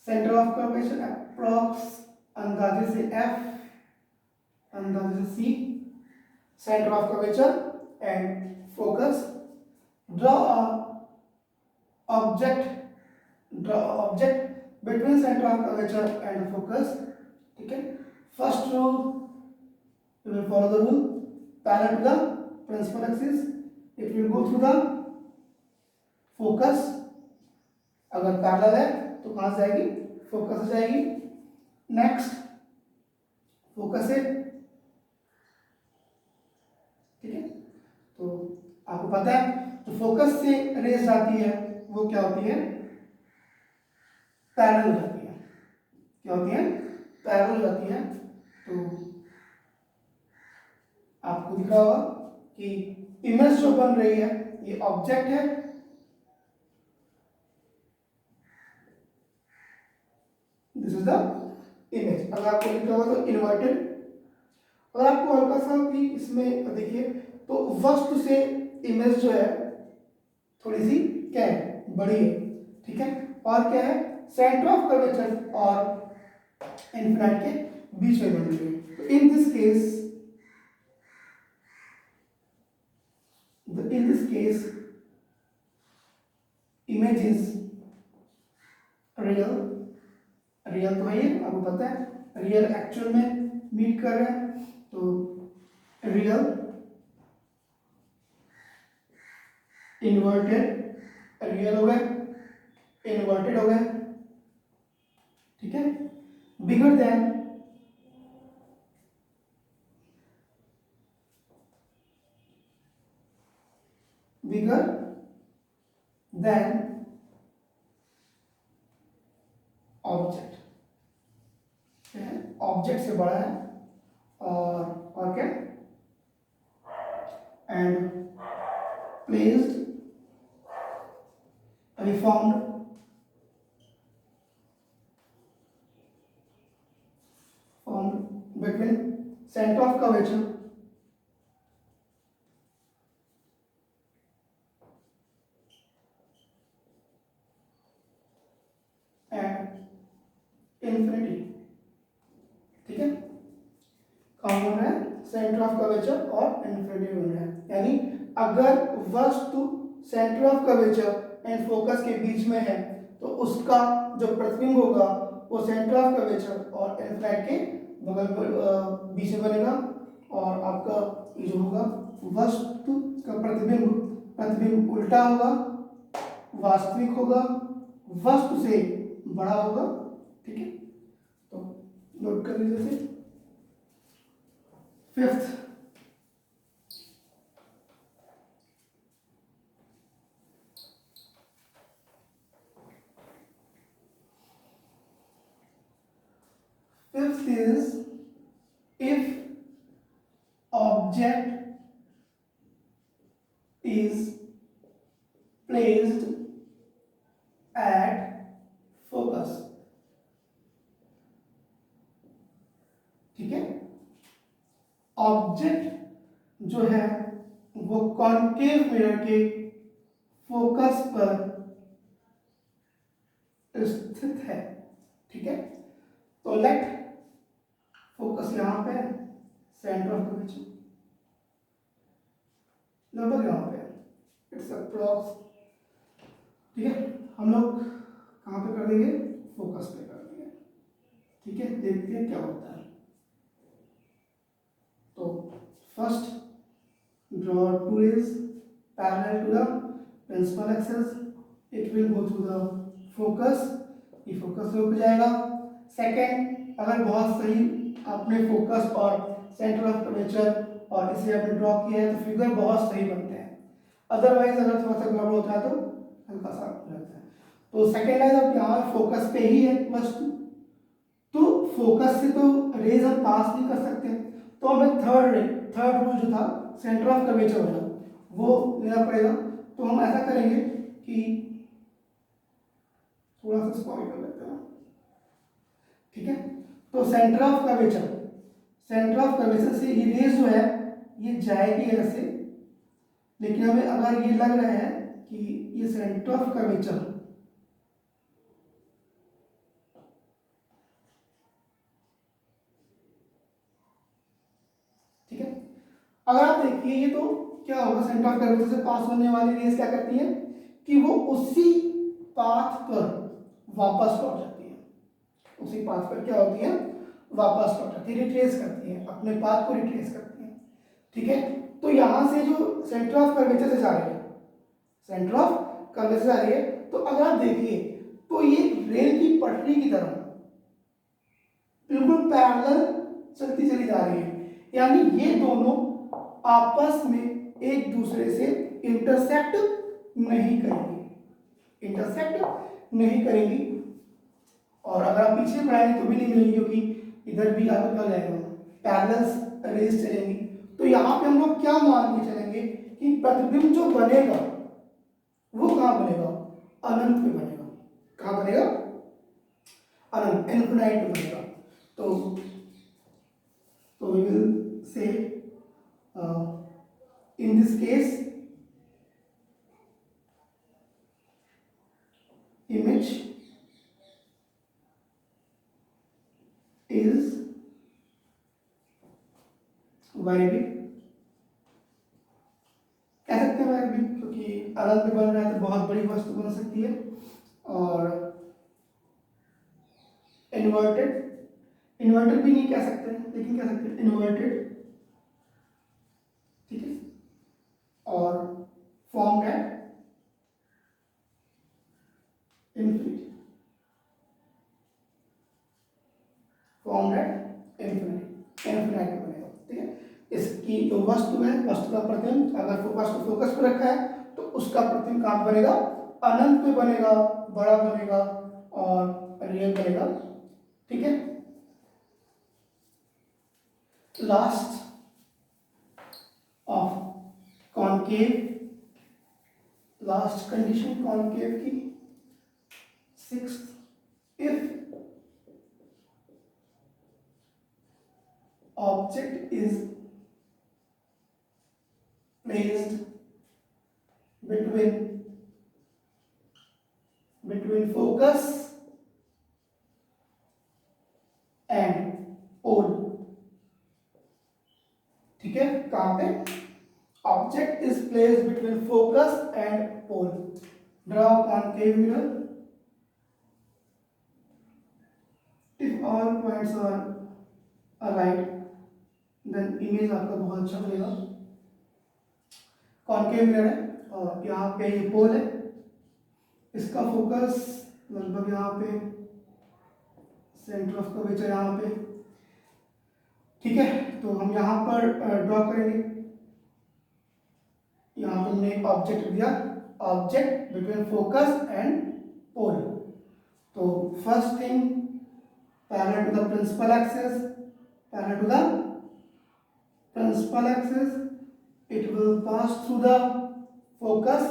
Speaker 1: Centre of curvature approx अंदाजे से F, अंदाजे से C, centre of curvature and focus. Draw object between center of curvature and focus. ठीक है, first rule, you will follow the rule parallel to the principal axis, it will go through the focus। अगर पैरेलल है तो कहाँ से जाएगी? फोकस से जाएगी। नेक्स्ट, फोकस से, ठीक है, तो आपको पता है जो फोकस से रेज जाती है वो क्या होती है, पैरेलल जाती है। क्या होती है, पैरेलल जाती है। तो आपको दिख रहा होगा कि इमेज जो बन रही है ये ऑब्जेक्ट है, दिस इज द इमेज। अगर आपको लिखा होगा तो इन्वर्टेड। अगर आपको हल्का सा भी इसमें देखिए तो वस्तु से इमेज जो है थोड़ी सी क्या है, बड़ी है, ठीक है। और क्या है, सेंटर ऑफ कर्वेचर और इन्फिनाइट के बीच में बन रही है। तो इन this case image is real. Real तो है ये, आपको पता है रियल एक्चुअल में मीट कर रहे हैं, तो रियल इन्वर्टेड, रियल हो गए, इन्वर्टेड हो गए, ठीक है। Bigger than, bigger than object, object से बड़ा है। और क्या, and placed reformed between center of curvature and infinity, ठीक है। कौन बन रहा है, सेंटर ऑफ कर्वेचर और इन्फिनिटी बन रहा है। यानी अगर वस्तु centre of curvature and focus के बीच में है तो उसका जो प्रतिबिंब होगा वो सेंटर ऑफ कर्वेचर और इन्फिनिटी के बगल पर बीच में बनेगा। और आपका ये जो होगा वस्तु का प्रतिबिंब उल्टा होगा, वास्तविक होगा, वस्तु से बड़ा होगा, ठीक है। तो नोट कर लीजिए। Fifth, is if object is placed at focus, ठीक है। ऑब्जेक्ट जो है वो कॉन्केव मिरर के फोकस पर स्थित है, ठीक है। तो लेट फोकस यहां पे, सेंटर ऑफ कर्वेचर लगभग यहां पे, इट्स अप्रॉक्स, ठीक है। हम लोग कहां पे कर देंगे, फोकस पे कर देंगे, ठीक है। देखते हैं क्या होता है। तो first draw two rays parallel to the principal axis, it will go to the focus, ये फोकस रुक जाएगा। सेकेंड, अगर बहुत सही आपने फोकस और सेंटर ऑफ कर्वेचर और इसे आपने ड्रॉ किया है तो फिगर बहुत सही बनते हैं। अदरवाइज अगर थोड़ा सा गड़बड़ होता है तो हल्का सा रहता है। तो सेकेंड लाइन अब यहाँ फोकस पे ही है वस्तु, तो फोकस से तो रेज हम पास नहीं कर सकते, तो हमें थर्ड रूल जो था सेंटर ऑफ कर्वेचर वाला वो लेना पड़ेगा। तो हम ऐसा करेंगे कि थोड़ा सा स्पॉइल कर लेते हैं, ठीक है। तो सेंटर ऑफ कर्वेचर से ये रेज जो है ये जाएगी ऐसे, लेकिन हमें अगर ये लग रहा है कि ये सेंटर ऑफ कर्वेचर अगर आप देखिए ये तो क्या होगा, सेंटर ऑफ कर्वेचर से पास होने वाली रेस क्या करती है कि वो उसी पाथ पर वापस लौट जाती है, उसी पाथ पर क्या होती है, वापस लौट जाती है, रिट्रेस करती है, अपने पाथ को रिट्रेस करती है, ठीक है। तो यहां से जो सेंटर ऑफ कर्वेचर से जा रही है, सेंटर ऑफ कर्वेचर से जा रही है, तो अगर आप देखिए तो ये रेल की पटरी की तरह बिल्कुल पैरेलल चलती चली जा रही है, यानी ये दोनों आपस में एक दूसरे से इंटरसेक्ट नहीं करेंगी, इंटरसेक्ट नहीं करेंगी। और अगर आप पीछे बढ़ाएंगे तो भी नहीं मिलेंगी, क्योंकि इधर भी आपको क्या लगेगा, पैरेलल रेज चलेंगी। तो यहाँ पे हम लोग क्या मान के चलेंगे कि प्रतिबिंब जो बनेगा वो कहाँ बनेगा, अनंत में बनेगा। कहाँ बनेगा, अनंत, इनफिनाइट में बनेगा। तो we will say in this case image is very big, कह सकते हैं very big, क्योंकि अनंत में बन रहा है तो बहुत बड़ी वस्तु बन सकती है। और इन्वर्टेड, इन्वर्टेड भी नहीं कह सकते हैं, लेकिन कह सकते हैं इन्वर्टेड, ठीक है। और फॉर्म है इन्फिनिट, फॉर्म है इन्फिनिट, इन्फिनाइट में बनेगा, ठीक है। इसकी जो वस्तु है, वस्तु का प्रतिबिंब अगर वस्तु फोकस पे रखा है तो उसका प्रतिबिंब कहाँ बनेगा, अनंत में बनेगा, बड़ा बनेगा और रियल बनेगा, ठीक है। Last of concave, last condition concave की, sixth, if object is placed between focus and pole, ठीक है। कहां पे, object is placed between focus and pole, draw concave mirror, if all points are alike then image आपका बहुत अच्छा बनेगा। कॉनकेव मिरर है और यहाँ पे ये पोल है, इसका फोकस लगभग यहाँ पे, सेंटर ऑफ कर्वेचर यहाँ पे, ठीक है। तो हम यहाँ पर ड्रॉ करेंगे, यहाँ पे हमने एक ऑब्जेक्ट दिया, object between focus and pole. तो first thing, parallel to the principal axis, parallel to the principal axis, it will pass through the focus.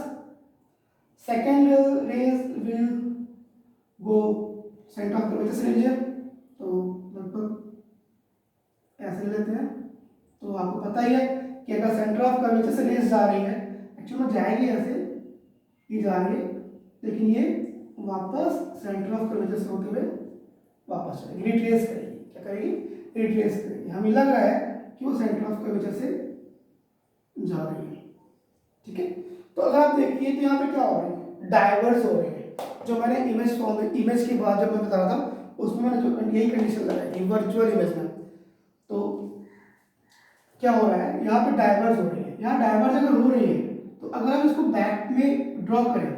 Speaker 1: Second rays will go center of curvature से लीजिए, तो लगभग ऐसे लेते हैं। तो आपको पता ही है कि अगर सेंटर ऑफ कर्वेचर से रेस जा रही है, एक्चुअली में जाएगी ऐसे, ये जा रही है, लेकिन ये वापस सेंटर ऑफ कर्वेचर से होते हुए वापस चलेगी, रिट्रेस करेगी। क्या करेगी, रिट्रेस करेगी। हमें लग रहा है कि वो सेंटर ऑफ कर्वेचर से जा रही है, ठीक है। तो अगर आप देखिए तो यहाँ पे क्या हो रही है, डाइवर्स हो रही है। जो मैंने इमेज फॉर्म, इमेज की बात जब मैं बता रहा था उसमें मैंने जो यही कंडीशन लगाई थी वर्चुअल इमेज में, तो क्या हो रहा है, यहाँ पे डाइवर्स हो रही है। यहाँ डाइवर्स अगर हो रही है तो अगर हम इसको बैक में ड्रॉ करें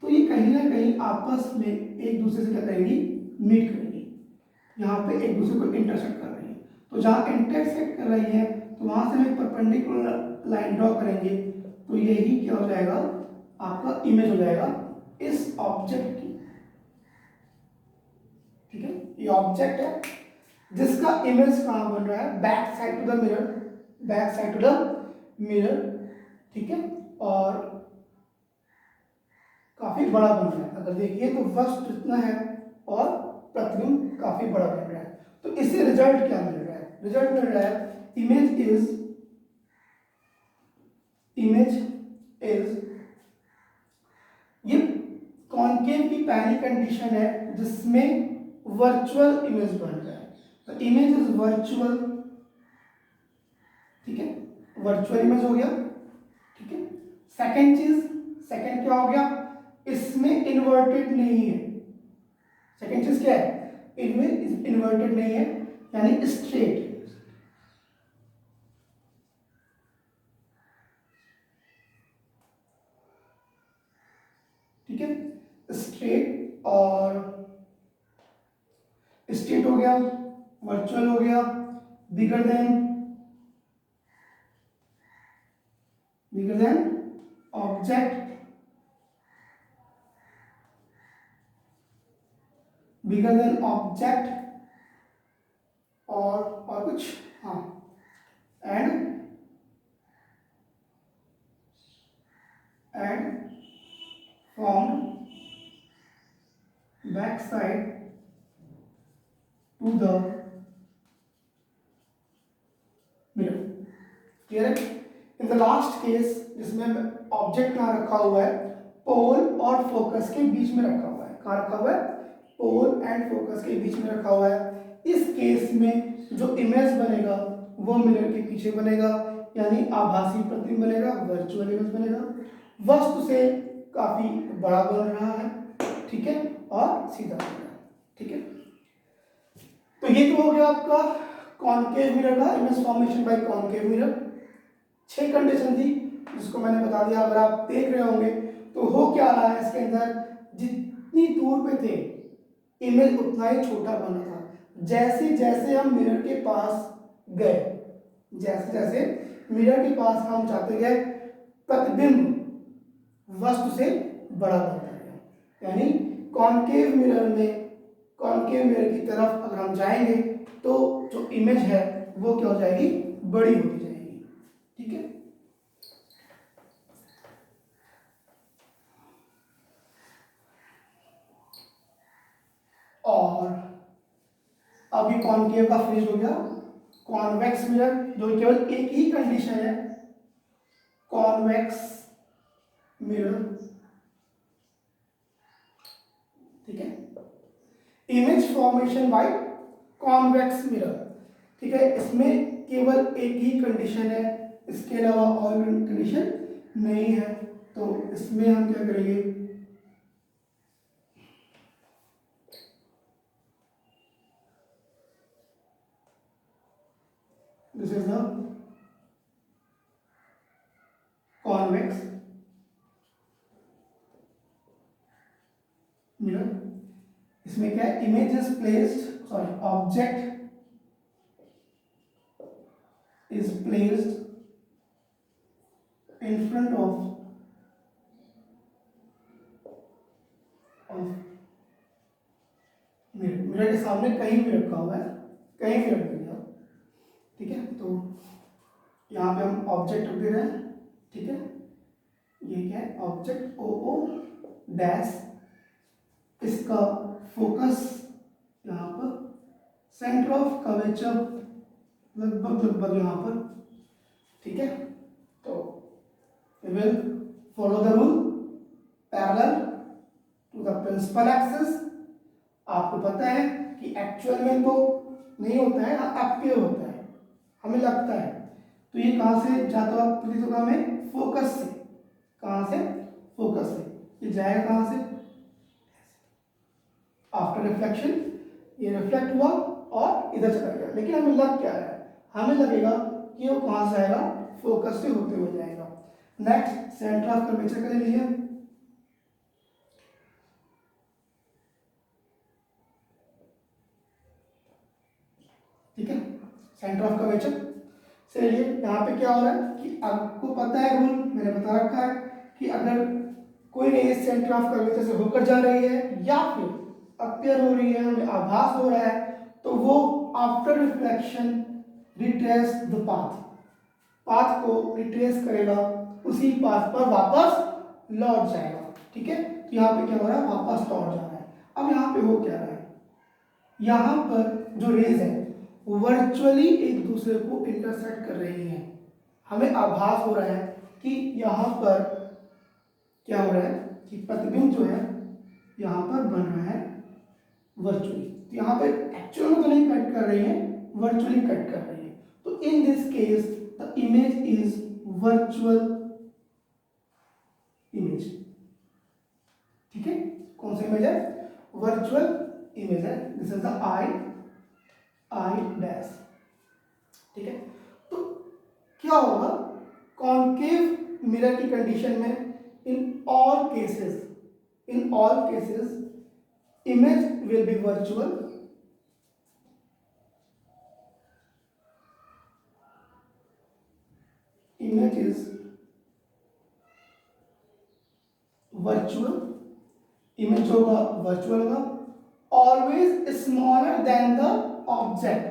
Speaker 1: तो ये कहीं ना कहीं आपस में एक दूसरे से क्या करेंगी, मीट करेंगी, यहाँ पे एक दूसरे को इंटरसेक्ट कर रही है। तो जहाँ इंटरसेक्ट कर रही है तो वहां से हम परपेंडिकुलर लाइन ड्रॉ करेंगे, तो यही क्या हो जाएगा, आपका इमेज हो जाएगा इस ऑब्जेक्ट की, ठीक है। ये ऑब्जेक्ट है जिसका इमेज कहाँ बन रहा है, back side to the mirror, back side to the mirror, ठीक है। और काफी बड़ा बन रहा है, अगर देखिए तो वस्तु जितना है और प्रतिबिंब काफी बड़ा बन रहा है। तो इससे रिजल्ट क्या मिल रहा है, रिजल्ट मिल रहा है इमेज इज ये कॉनकेव की पहली कंडीशन है जिसमें वर्चुअल इमेज बन रहा है। तो इमेज इज वर्चुअल, ठीक है, वर्चुअल इमेज हो गया, ठीक है। सेकंड चीज, सेकंड क्या हो गया, इसमें इन्वर्टेड नहीं है। सेकंड चीज क्या है, इनमें इन्वर्टेड नहीं है, यानी स्ट्रेट, ठीक है, स्ट्रेट। और स्ट्रेट हो गया, वर्चुअल हो गया, bigger than, bigger than object और कुछ, हाँ, and formed backside to the mirror. Clear है? इन द लास्ट केस जिसमें ऑब्जेक्ट कहाँ रखा हुआ है, पोल और फोकस के बीच में रखा हुआ है. कहाँ रखा हुआ है? पोल एंड फोकस के बीच में रखा हुआ है. इस केस में जो इमेज बनेगा वो मिरर के पीछे बनेगा, यानी आभासी प्रतिबिंब बनेगा, वर्चुअल इमेज बनेगा. वस्तु से काफी बड़ा बन रहा है, ठीक है, और सीधा बन रहा है. ठीक है, तो ये तो हो गया आपका कॉनकेव मिरर का image formation by concave mirror. 6 condition थी जिसको मैंने बता दिया. अगर आप देख रहे होंगे तो हो क्या रहा है इसके अंदर, जितनी दूर पे थे इमेज उतना ही छोटा बना था. जैसे जैसे हम मिरर के पास गए, जैसे जैसे मिरर के पास हम जाते गए, प्रतिबिंब वस्तु से बड़ा बनता गया. यानी कॉनकेव मिरर की तरफ अगर हम जाएंगे तो जो इमेज है वो क्या हो जाएगी, बड़ी होती जाएगी. ठीक है, और अभी कॉनकेव का फिनिश हो गया. कॉन्वेक्स मिरर जो केवल एक ही कंडीशन है, कॉन्वेक्स मिरर. ठीक है, image formation by convex mirror. ठीक है, इसमें केवल एक ही कंडीशन है, इसके अलावा और कंडीशन नहीं है. तो इसमें हम क्या करेंगे, this is the convex mirror. इसमें क्या है, image is placed, sorry, object is placed in front of mirror के सामने कहीं भी रखा हुआ है, कहीं भी रख देंगे आप. ठीक है, तो यहाँ पे हम ऑब्जेक्ट रख दे रहे हैं. ठीक है, ये क्या है, ऑब्जेक्ट ओ डैश. इसका फोकस यहाँ पर, सेंटर ऑफ कर्वेचर लगभग यहाँ पर. ठीक है, तो we will follow the rule parallel to the principal axis. आपको पता है कि एक्चुअल में तो नहीं होता है, अपीयर होता है, हमें लगता है. तो ये कहाँ से जाता है, प्रतीत होगा हमें फोकस से. कहाँ से, फोकस से. ये जाएगा कहाँ से, आफ्टर रिफ्लेक्शन ये रिफ्लेक्ट हुआ और इधर चला गया. लेकिन हमें लग क्या है, हमें लगेगा कि वो कहां से आएगा, फोकस से होते हुए जाएगा. नेक्स्ट सेंटर ऑफ कर्वेचर का ले लीजिए. ठीक है, सेंटर ऑफ कर्वेचर से लिए. यहाँ पे क्या हो रहा है कि आपको पता है रूल, मैंने बता रखा है कि अगर कोई रेज सेंटर ऑफ कर्वेचर से होकर जा रही है या फिर अपीयर हो रही है, हमें आभास हो रहा है, तो वो after reflection retrace the path को रिट्रेस करेगा, उसी पाथ पर वापस लौट जाएगा. ठीक है, तो यहाँ पे क्या हो रहा है, वापस लौट जा रहा है. अब यहाँ पे हो क्या रहा है, यहाँ पर जो रेज है वर्चुअली एक दूसरे को इंटरसेक्ट कर रही है. हमें आभास हो रहा है कि यहाँ पर क्या हो रहा है कि प्रतिबिंब जो है यहाँ पर बन रहा है वर्चुअली. तो यहाँ पे एक्चुअल में तो नहीं कट कर रही है, वर्चुअली कट कर रही है. तो इन this case the image is virtual image. ठीक है, कौन सा इमेज है, वर्चुअल इमेज है. This is the I dash. ठीक है, तो क्या होगा, कॉनकेव मिरर की कंडीशन में in all cases image will be virtual. Image is virtual, image होगा वर्चुअल होगा, always smaller than the object,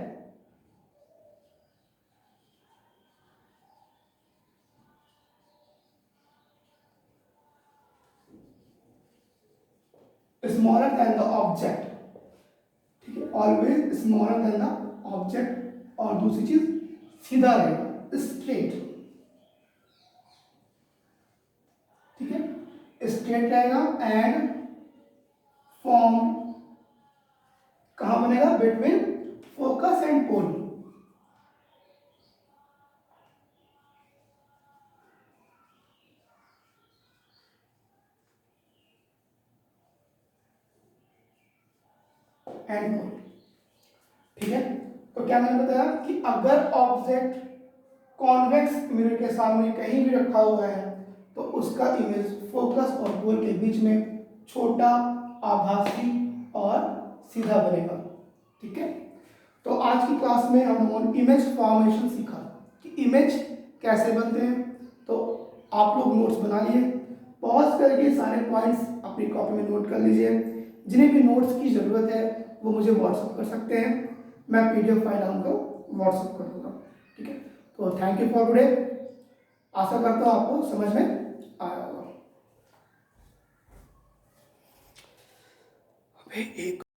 Speaker 1: smaller than the object, ठीक है, always smaller than the object. और दूसरी चीज सीधा रहेगा, स्ट्रेट, ठीक है, स्ट्रेट रहेगा एंड फॉर्म कहां बनेगा, between focus and pole, and pole, ठीक है। तो क्या मैंने बताया कि अगर ऑब्जेक्ट कॉन्वेक्स मिरर के सामने कहीं भी रखा हुआ है तो उसका इमेज फोकस और पोल के बीच में छोटा, आभासी और सीधा बनेगा, ठीक है। तो आज की क्लास में हम लोगों ने इमेज फॉर्मेशन सीखा कि इमेज कैसे बनते हैं। तो आप लोग नोट्स बना लिए, पॉज करके सारे पॉइंट्स अपनी कॉपी में नोट कर लीजिए। जिन्हें भी नोट्स की ज़रूरत है वो मुझे व्हाट्सअप कर सकते हैं, मैं PDF फाइल आपको व्हाट्सअप कर दूंगा, ठीक है। तो थैंक यू फॉर टुडे, आशा करता हूँ आपको समझ में आया होगा। अबे एक